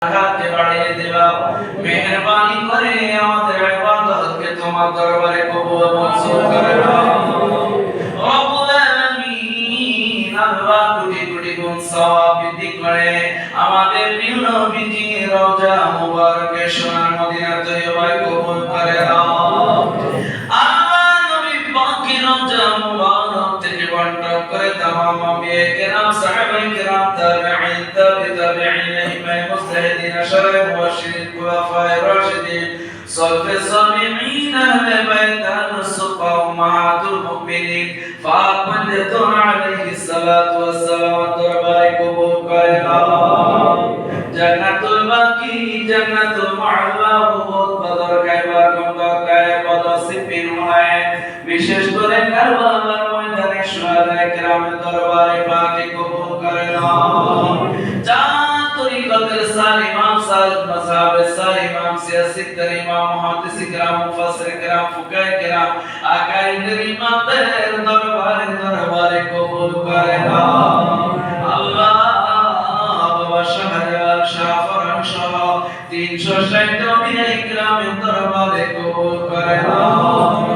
হাতকে বাড়িয়ে দেবা মেহেরবানি করে আমাদের ইবাদতকে তোমার দরবারে কবুল মঞ্জুর করে নাও রব্বুল আলামিন। আল্লাহ কোটি কোটি গুণ সওয়াব বৃদ্ধি করে আমাদের প্রিয় নবীজি রওজা মুবারকে সোনার মদিনা তৈয়বায় কবুল করে নাও। আল্লাহ নবী পাকের রওজা মুবারক থেকে বন্টন করে তামাম আম্বিয়া কিরাম সাহাবায়ে কিরাম তাবিঈন তাবিঈন ইমাম মুজতাহিদিন আশরায়ে মুবাশশিরিন খুলাফায়ে রাশিদিন সালফে সালিহিন আহলে বাইত আস-সুফা উম্মাহাতুল মুমিনিন ফাতিমাতুন আলাইহিস সালাতু ওয়াস সালাম দরবারে কবুল করে নাও। জান্নাতুল বাকি জান্নাতুল মুআল্লা বহুত বদর কায়বার গঙ্গায় বদর সিফিন হয় বিশেষ করে কারবালার ময়দানে শুহাদায়ে কিরামের দরবারে পাকে কবুল করে নাও। চার তরিকতের সার ইমাম সাহেব মাযহাবের সার ইমাম সিয়াসিদের ইমাম মুহাদ্দিস কিরাম মুফাসসির কিরাম ফুকাহে কিরাম আকাইদের ইমামদের দরবারে কবুল করে নাও। আল্লাহ বাবা শাহজালাল শাহ ফরহাদ সহ 360 নবী ইকরামের দরবারে কবুল করে নাও।